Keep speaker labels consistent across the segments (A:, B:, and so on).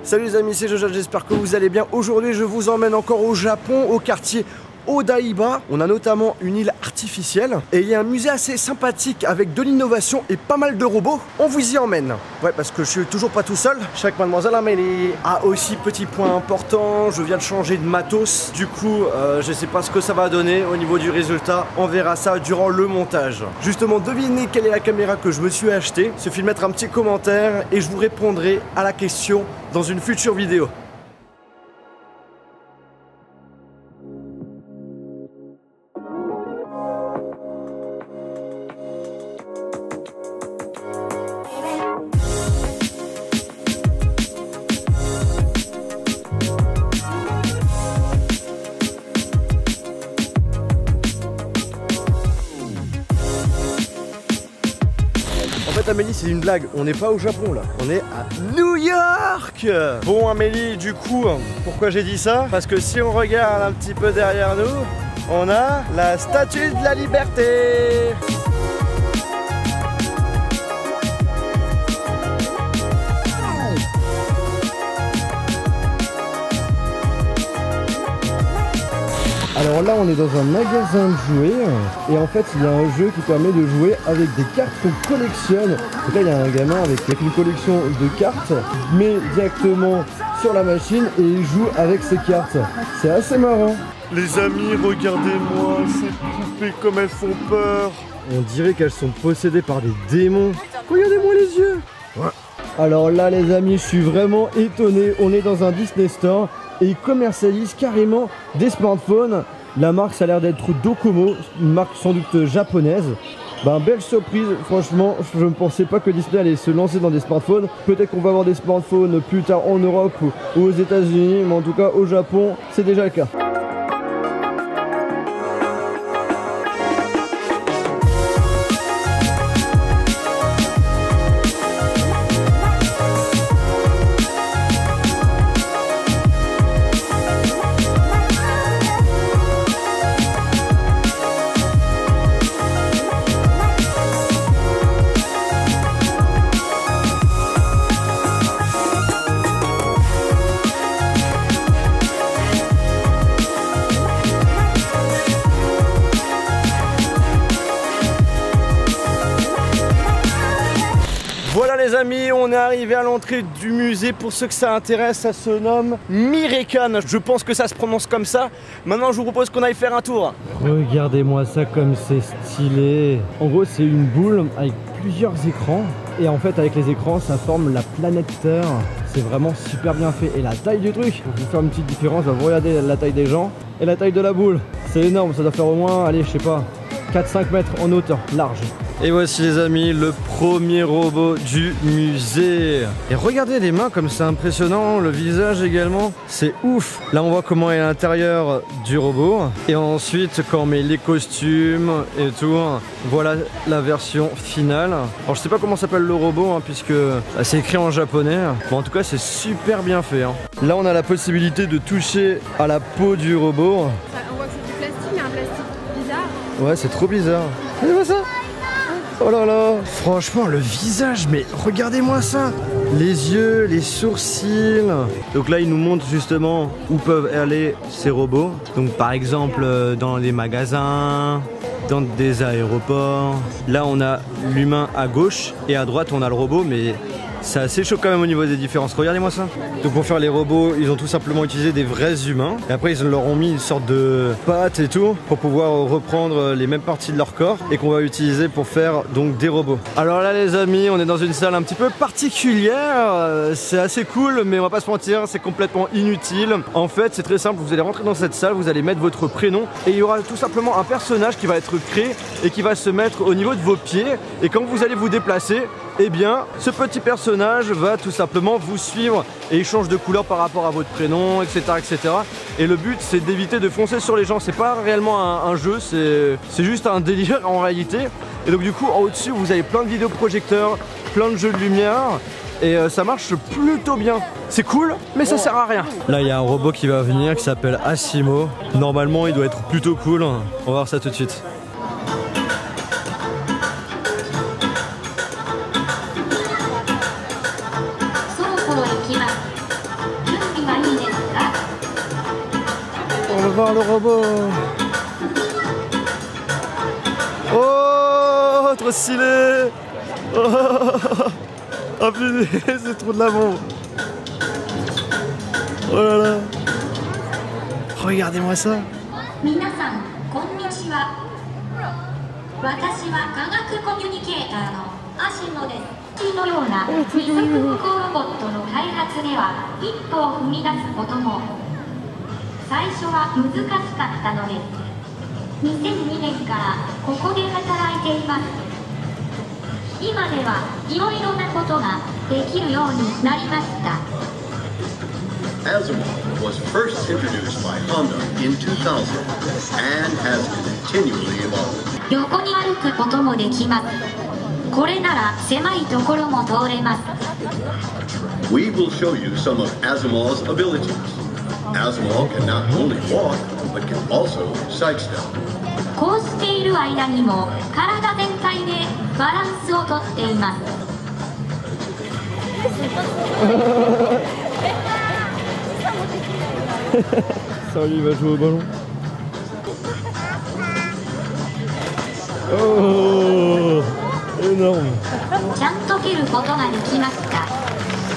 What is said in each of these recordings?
A: Salut les amis, c'est Jojo, j'espère que vous allez bien. Aujourd'hui je vous emmène encore au Japon, au quartier Odaiba. On a notamment une île artificielle et il y a un musée assez sympathique avec de l'innovation et pas mal de robots. On vous y emmène. Ouais, parce que je suis toujours pas tout seul. Je suis avec mademoiselle Amélie. Ah, aussi petit point important, je viens de changer de matos. Du coup, je sais pas ce que ça va donner au niveau du résultat. On verra ça durant le montage. Justement, devinez quelle est la caméra que je me suis achetée. Il suffit de mettre un petit commentaire et je vous répondrai à la question dans une future vidéo. En fait Amélie, c'est une blague, on n'est pas au Japon là, on est à New York. Bon Amélie, du coup, pourquoi j'ai dit ça? Parce que si on regarde un petit peu derrière nous, on a la Statue de la Liberté. Alors là on est dans un magasin de jouets et en fait il y a un jeu qui permet de jouer avec des cartes qu'on collectionne. Donc là il y a un gamin avec une collection de cartes, il met directement sur la machine et il joue avec ses cartes. C'est assez marrant. Les amis, regardez-moi ces poupées comme elles font peur. On dirait qu'elles sont possédées par des démons. Regardez-moi les yeux. Ouais. Alors là les amis, je suis vraiment étonné. On est dans un Disney Store et ils commercialisent carrément des smartphones. La marque ça a l'air d'être Docomo, une marque sans doute japonaise. Ben belle surprise, franchement je ne pensais pas que Disney allait se lancer dans des smartphones. Peut-être qu'on va avoir des smartphones plus tard en Europe ou aux États-Unis, mais en tout cas au Japon c'est déjà le cas. Voilà les amis, on est arrivé à l'entrée du musée. Pour ceux que ça intéresse, ça se nomme Mirekan. Je pense que ça se prononce comme ça. Maintenant je vous propose qu'on aille faire un tour. Regardez-moi ça comme c'est stylé. En gros c'est une boule avec plusieurs écrans. Et en fait avec les écrans ça forme la planète Terre. C'est vraiment super bien fait. Et la taille du truc, pour vous faire une petite différence, vous regardez la taille des gens et la taille de la boule. C'est énorme, ça doit faire au moins, allez je sais pas, 4-5 mètres en hauteur, large. Et voici les amis, le premier robot du musée. Et regardez les mains comme c'est impressionnant, le visage également, c'est ouf. Là on voit comment est l'intérieur du robot. Et ensuite quand on met les costumes et tout, voilà la version finale. Alors je sais pas comment s'appelle le robot hein, puisque c'est écrit en japonais. Bon en tout cas c'est super bien fait hein. Là on a la possibilité de toucher à la peau du robot.
B: On voit que c'est du plastique mais un plastique bizarre.
A: Ouais c'est trop bizarre. Regardez ça. Oh là là. Franchement le visage, mais regardez-moi ça. Les yeux, les sourcils. Donc là il nous montre justement où peuvent aller ces robots. Donc par exemple dans les magasins, dans des aéroports. Là on a l'humain à gauche et à droite on a le robot, mais c'est assez chaud quand même au niveau des différences. Regardez-moi ça. Donc pour faire les robots, ils ont tout simplement utilisé des vrais humains. Et après ils leur ont mis une sorte de pattes et tout pour pouvoir reprendre les mêmes parties de leur corps et qu'on va utiliser pour faire donc des robots. Alors là les amis, on est dans une salle un petit peu particulière. C'est assez cool, mais on va pas se mentir, c'est complètement inutile. En fait c'est très simple, vous allez rentrer dans cette salle, vous allez mettre votre prénom et il y aura tout simplement un personnage qui va être créé et qui va se mettre au niveau de vos pieds. Et quand vous allez vous déplacer, eh bien ce petit personnage va tout simplement vous suivre et il change de couleur par rapport à votre prénom, etc. etc. Et le but c'est d'éviter de foncer sur les gens. C'est pas réellement un jeu, c'est juste un délire en réalité. Et donc du coup en au-dessus vous avez plein de vidéoprojecteurs, plein de jeux de lumière. Et ça marche plutôt bien. C'est cool, mais ça sert à rien. Là il y a un robot qui va venir qui s'appelle Asimo. Normalement il doit être plutôt cool. On va voir ça tout de suite. voir le robot. Oh, trop stylé. Oh putain, c'est trop de la bombe. Oh là là. Regardez-moi ça.
C: 皆さん、こんにちは。私は科学コミュニケーターのアシモです。このような二足歩行ロボットの開発では一歩を踏み出すことも最初は難しかったのです。2002年からここで働いています。今ではいろいろなことができるようになりました。
D: Azimov was first introduced by Honda in 2000 and has continually evolved.
C: 横に歩くこともできます。これなら狭いところも通れます。
D: We will show you some of Asimov's abilities. Asimov can not only walk, but can also sidestep.
C: こうしている間にも体全体でバランスをとっています。
A: Ça, lui, il va jouer au ballon. Oh, énorme.
C: ちゃんと蹴ることができました。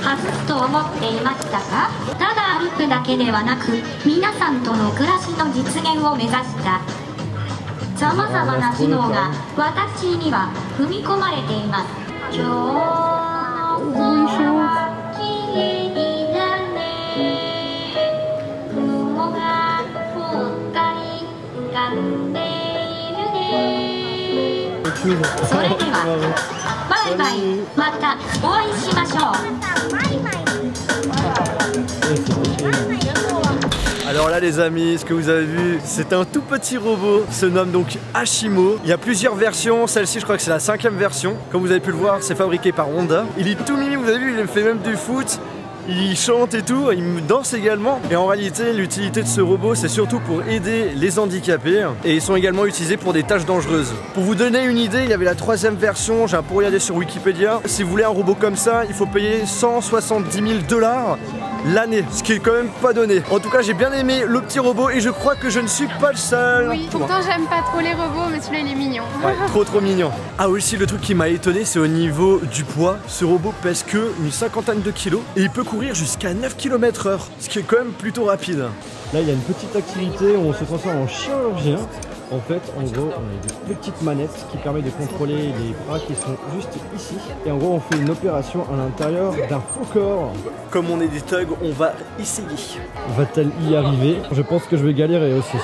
C: 外すと思っていましたか？ただ歩くだけではなく、皆さんとの暮らしの実現を目指したさまざまな機能が私には組み込まれています。今日の空はきれいになるね。雲がぽったり浮かんでいるね。それではバイバイ、またお会いしましょう。
A: Alors là les amis, ce que vous avez vu, c'est un tout petit robot, il se nomme donc Ashimo. Il y a plusieurs versions, celle-ci je crois que c'est la 5e version. Comme vous avez pu le voir, c'est fabriqué par Honda. Il est tout mimi, vous avez vu, il fait même du foot. Il chante et tout, il danse également. Et en réalité, l'utilité de ce robot, c'est surtout pour aider les handicapés. Et ils sont également utilisés pour des tâches dangereuses. Pour vous donner une idée, il y avait la 3e version, j'ai un peu regardé sur Wikipédia. Si vous voulez un robot comme ça, il faut payer 170 000 $ l'année, ce qui est quand même pas donné. En tout cas, j'ai bien aimé le petit robot et je crois que je ne suis pas le seul.
B: Oui, pourtant j'aime pas trop les robots, mais celui-là il est mignon.
A: Ouais, trop mignon. Ah aussi, le truc qui m'a étonné, c'est au niveau du poids. Ce robot pèse que une 50aine de kilos et il peut courir jusqu'à 9 km/h, ce qui est quand même plutôt rapide. Là, il y a une petite activité où on se transforme en chirurgien. En fait, en gros, on a des petites manettes qui permettent de contrôler les bras qui sont juste ici. Et en gros, on fait une opération à l'intérieur d'un faux corps. Comme on est des thugs, on va essayer. Va-t-elle y arriver? Je pense que je vais galérer aussi.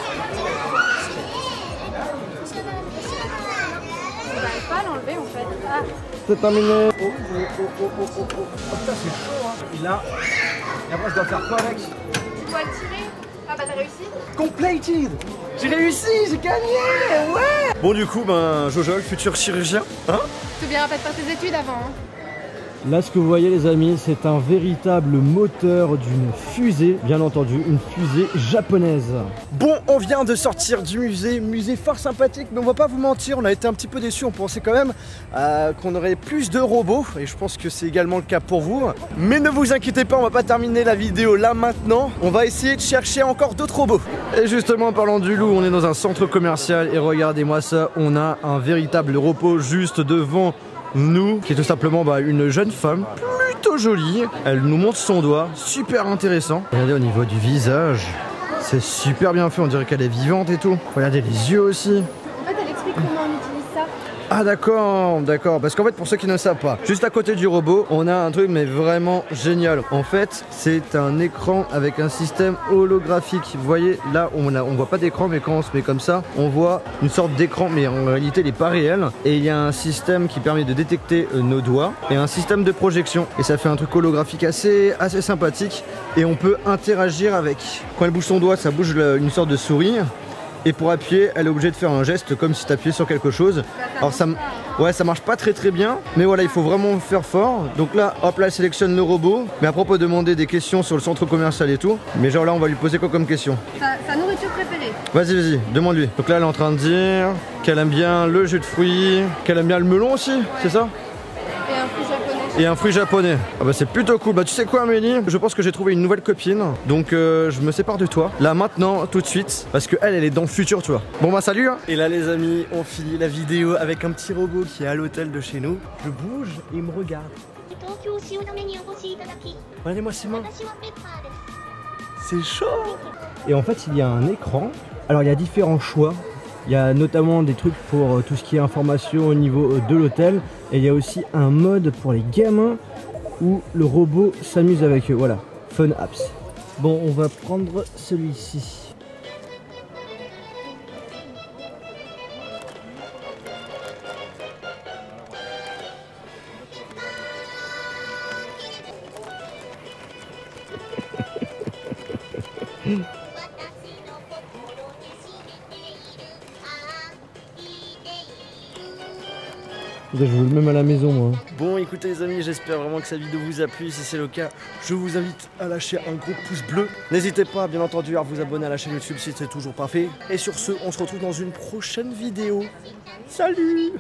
B: On n'arrive pas à l'enlever en fait. Ah.
A: C'est terminé. Oh, putain, c'est chaud, hein. Et là, et après, je dois faire quoi avec?
B: Tu dois le tirer. Ah bah t'as réussi.
A: Completed. J'ai réussi, j'ai gagné. Ouais. Bon du coup, ben Jojo, le futur chirurgien, hein?
B: Tu n'oublieras pas de faire tes études avant. Hein.
A: Là, ce que vous voyez les amis, c'est un véritable moteur d'une fusée, bien entendu, une fusée japonaise. Bon, on vient de sortir du musée fort sympathique, mais on va pas vous mentir, on a été un petit peu déçus, on pensait quand même qu'on aurait plus de robots, et je pense que c'est également le cas pour vous. Mais ne vous inquiétez pas, on va pas terminer la vidéo là maintenant, on va essayer de chercher encore d'autres robots. Et justement, en parlant du loup, on est dans un centre commercial, et regardez-moi ça, on a un véritable robot juste devant nous, qui est tout simplement une jeune femme plutôt jolie. Elle nous montre son doigt, super intéressant. Regardez au niveau du visage, c'est super bien fait, on dirait qu'elle est vivante et tout. Regardez les yeux aussi.
B: En fait elle explique comment on utilise ça.
A: Ah d'accord, parce qu'en fait pour ceux qui ne savent pas, juste à côté du robot, on a un truc mais vraiment génial. En fait, c'est un écran avec un système holographique. Vous voyez, là on voit pas d'écran, mais quand on se met comme ça, on voit une sorte d'écran, mais en réalité il n'est pas réel. Et il y a un système qui permet de détecter nos doigts et un système de projection. Et ça fait un truc holographique assez sympathique. Et on peut interagir avec. Quand elle bouge son doigt, ça bouge une sorte de souris. Et pour appuyer, elle est obligée de faire un geste comme si tu appuyais sur quelque chose. Alors ça marche pas très bien, mais voilà, il faut vraiment faire fort. Donc là, hop là, elle sélectionne le robot. Mais après, on peut demander des questions sur le centre commercial et tout. Mais genre là, on va lui poser quoi comme question?
B: Sa nourriture préférée.
A: Vas-y, demande-lui. Donc là, elle est en train de dire qu'elle aime bien le jus de fruits, qu'elle aime bien le melon aussi, c'est ça?
B: Et un fruit japonais.
A: et un fruit japonais. Ah bah c'est plutôt cool. Bah tu sais quoi Amélie, je pense que j'ai trouvé une nouvelle copine. Donc je me sépare de toi. Là maintenant, tout de suite. Parce que elle est dans le futur, tu vois. Bon bah salut hein. Et là les amis, on finit la vidéo avec un petit robot qui est à l'hôtel de chez nous. Je bouge et il me regarde. Regardez-moi ses mains. C'est chaud. Et en fait il y a un écran. Alors il y a différents choix. Il y a notamment des trucs pour tout ce qui est information au niveau de l'hôtel. Et il y a aussi un mode pour les gamins où le robot s'amuse avec eux. Voilà, Fun Apps. Bon, on va prendre celui-ci. Je veux le même à la maison moi. Bon écoutez les amis, j'espère vraiment que cette vidéo vous a plu. Si c'est le cas, je vous invite à lâcher un gros pouce bleu. N'hésitez pas bien entendu à vous abonner à la chaîne YouTube si c'est toujours pas fait. Et sur ce, on se retrouve dans une prochaine vidéo. Salut.